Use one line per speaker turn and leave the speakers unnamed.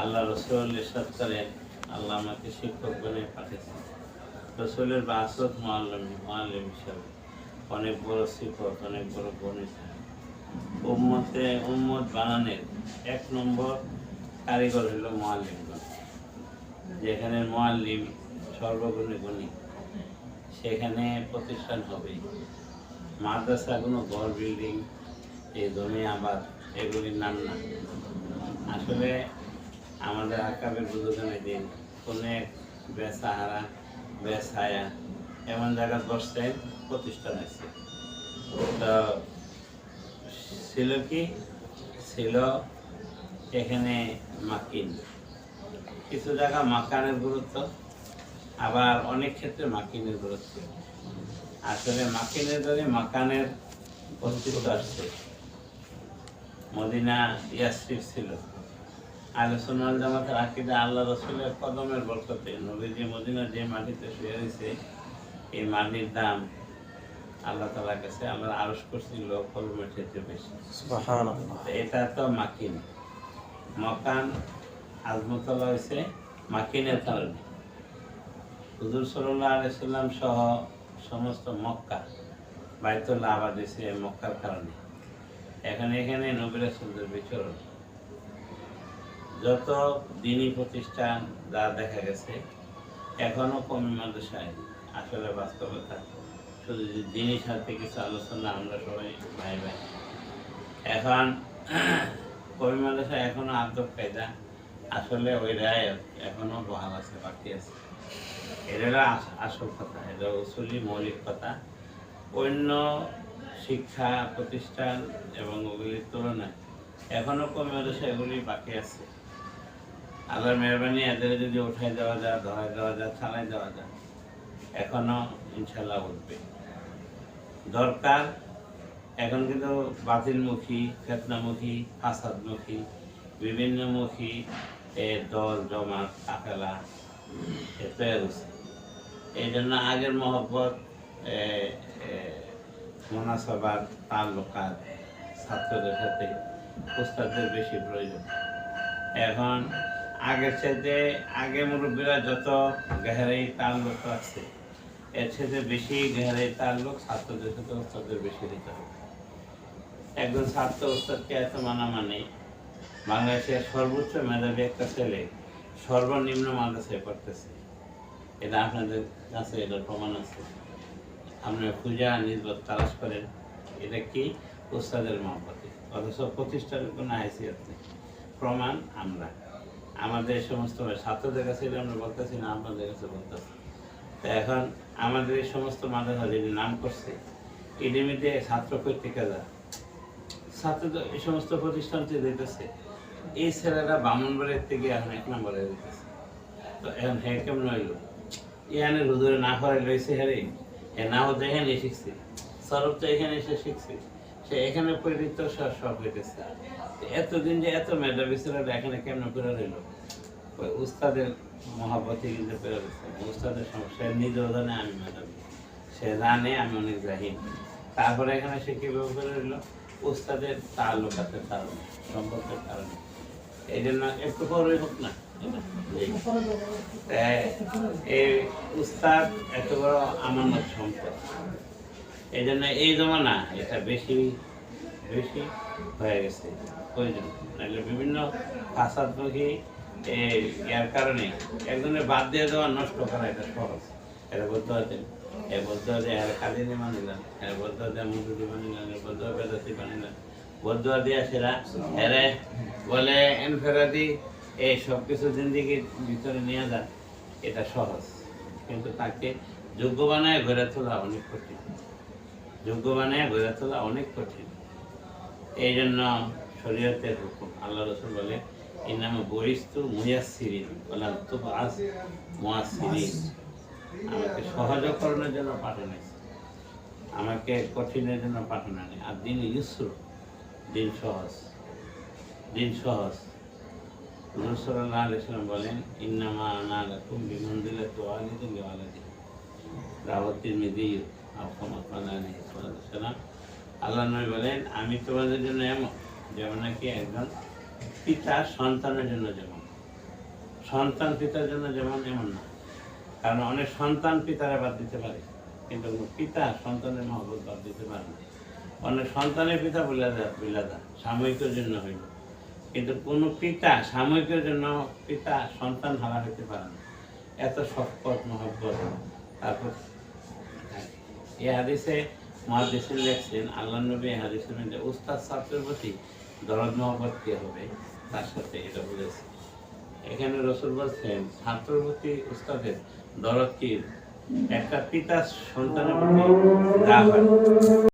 আল্লাহ রসুল ইরশাদ করেন, আল্লাহ আমাকে শিক্ষক বনে পাঠিয়েছেন। রসুলের বাসত মুআল্লিম হিসাবে অনেক বড় শিক্ষক, অনেক বড় গণিত। উম্মত বানানোর 1 নম্বর কারিগর হলো মুআল্লিমগণ। যেখানে মুআল্লিম সর্বগুণে গুণী, সেখানে প্রতিষ্ঠান হবে। মাদ্রাসা কোনো ঘর, বিল্ডিং, এই জমি আবাদ এগুলির নাম না। আসলে আমাদের আকাবের বুজুর্গানের দিন কোনো এক বেসাহারা, বেসায়া এমন জায়গায় বসতে প্রতিষ্ঠান আছে। তো ছিল এখানে মাকিন। কিছু জায়গা মাকানের গুরুত্ব, আবার অনেক ক্ষেত্রে মাকিনের গুরুত্ব। আসলে মাকিনের ধরে মাকানের অস্তিত্ব আসছে। মদিনা ইয়াসরিফ ছিল। আহলে সুন্নাহ ওয়াল জামাতের আকীদা আল্লাহ রসুলের কদমের বরকতে নবীজি মদিনার যে মাটিতে শুয়ে রয়েছে, এই মাটির দাম আল্লাহ তাআলার কাছে আমরা আরশ করছি কলমের ক্ষেত্রে বেশি। সুবহানাল্লাহ। এটা তো মাকিন। মকান আজমতলা হয়েছে মাকিনের কারণে। হুজুর সাল্লাল্লাহু আলাইহি সাল্লাম সহ সমস্ত মক্কা বাইতুল্লাহ আবাদ হয়েছে মক্কার কারণে। এখানে নবী রাসূলদের বিচরণ। যত দ্বীনি প্রতিষ্ঠান যা দেখা গেছে, এখনো কমি মাদ্রাসায় আসলে বাস্তবতা শুধু দ্বীনি সাথে কিছু আলোচনা আমরা সবাই ভাই ভাই। এখন কমি মাদ্রাসায় এখনো আদব কায়দা আসলে ওইরাই এখনো বহাল আছে, বাকি আছে। এটা আসল কথা, এটা উসুলি মৌলিক কথা। অন্য শিক্ষা প্রতিষ্ঠান এবং ওগুলির তুলনায় এখনো কমে মাদ্রাসা এগুলি বাকি আছে। আল্লাহর মেহরবানি, এদের যদি উঠাই দেওয়া যায়, ধরাই দেওয়া যায়, চালাই দেওয়া যায়, এখনো ইনশাল্লাহ উঠবে। দরকার এখন কিন্তু বাতিলমুখী, ফেতনামুখী, ফাসাদমুখী, বিভিন্নমুখী দল, জমাত, কাফেলা তৈরি হচ্ছে। এই জন্য আগের মহব্বত, মুনাসাবাত, তাল্লুকাত ছাত্রদের সাথে উস্তাদের বেশি প্রয়োজন। এখন আগের চাইতে আগে মুরব্বীরা যত গেহারাই তাল্লুক রাখছে, এর সাথে বেশি গেহারাই তাল্লুক ছাত্রদের সাথে উস্তাদের বেশি দিতে হবে। একজন ছাত্র উস্তাদকে এত মানা মানে বাংলাদেশের সর্বোচ্চ মেধাবী একটা ছেলে সর্বনিম্ন মাদ্রাসায় পড়তেছে। এটা আপনাদের কাছে এটার প্রমাণ আছে। আপনারা খুঁজা নিজবত তালাশ করেন, এটা কি উস্তাদের মহব্বতে, অথচ প্রতিষ্ঠানের কোনো হাইসিয়ত নেই। প্রমাণ আমরা আমাদের সমস্ত ছাত্রদের কাছে আমরা বলতেছি না, আপনাদের কাছে বলতেছি। তো এখন আমাদের এই সমস্ত মাদ্রাসা যদি নাম করছে, এডিমিতে ছাত্র কর্তৃকা যা ছাত্র এই সমস্ত প্রতিষ্ঠানটি দিতেছে, এই ছেলেরা ব্রাহ্মণবাড়ির থেকে এখন 1 নম্বরে দিতেছে। তো এখন হ্যাঁ কেমন হইল? এখানে হুজুরে না করে রয়েছে, হ্যাঁ এ না হতে এখানে শিখছে, সরব তো এখানে এসে শিখছে, সে এখানে পরিণত সব হইতেছে। এতদিন যে এত মেধাবী ছেলেরা এখানে কেমন করে রইল? ওই উস্তাদের মহাব্বতে কিন্তু পেরে দিচ্ছে। উস্তাদের সমস্যা নিজেও জানে আমি মেধাবী, সে জানে আমি অনেক জাহিদ, তারপরে এখানে সে কীভাবে করে রইল? উস্তাদের তাল্লুকাতের কারণে, সম্পর্কের কারণে। এই জন্য একটু পরে হোক না, এই উস্তাদ এত বড় আমানত সম্পদ। এই জন্য এই জমানা এটা বেশি বেশি হয়ে গেছে প্রয়োজন। নাহলে বিভিন্ন ফাসাদমুখী এর কারণে একজনের বাদ দিয়ে দেওয়া, নষ্ট করা এটা সহজ। এটা বলতে হতে বলতে হতে এর কাদিনী মানিলাম, এর বলতে হতে মুদুদি মানিলাম, এর বলতে হবে বেদাতি মানিলাম, বদ্ধ দিয়ে সেরা এরে বলে এনফেরাদি, এই সব কিছু জিন্দিগির ভিতরে নিয়ে যায়, এটা সহজ। কিন্তু তাকে যোগ্য বানায় গড়ে তোলা অনেক কঠিন, যোগ্য বানায় গড়ে তোলা অনেক কঠিন। এই জন্য শরীয়তের হুকুম, আল্লাহ রসুল বলে ইন্নামা বুইস্তু মুয়াসসিরিন ওয়া লাম তুবআস মুআসসিরিন। আমাকে সহজকরণের জন্য পাঠানো, আমাকে কঠিনের জন্য পাঠানো নেই। আর দিন ইউসর, দিন সহজ, দিন সহজ। হুজুর সাল্লাল্লাহু আলাইহি ওয়াসাল্লাম বলেন ইন্নামা আনা লাকুম বিমানজিলাতি ওয়ালিদিন লিওয়ালিদি। রাওয়াত তিরমিজি আল্লাহ নবী বলেন আমি তোমাদের জন্য এমন যেমন নাকি একজন পিতা সন্তানের জন্য যেমন। সন্তান পিতার জন্য যেমন এমন না, কারণ অনেক সন্তান পিতারা বাদ দিতে পারে, কিন্তু কোনো পিতা সন্তানের মহব্বত বাদ দিতে পারে না। অনেক সন্তানের পিতা বিলাদা সাময়িকের জন্য হইল, কিন্তু কোনো পিতা সাময়িকের জন্য পিতা সন্তান হারা হইতে পারে না। এত শফকত মহব্বত। তারপর এই হাদিসে মুহাদ্দিসিন লেখছেন, আল্লাহ নবী এই হাদিসের মধ্যে উস্তাদ ছাত্রের প্রতি দরদ মহব্বত কি হবে তার সাথে এটা বলেছে। এখানে রাসূল বলছেন ছাত্রের প্রতি উস্তাদের দরদ কি একটা পিতা সন্তানের প্রতি যা হয়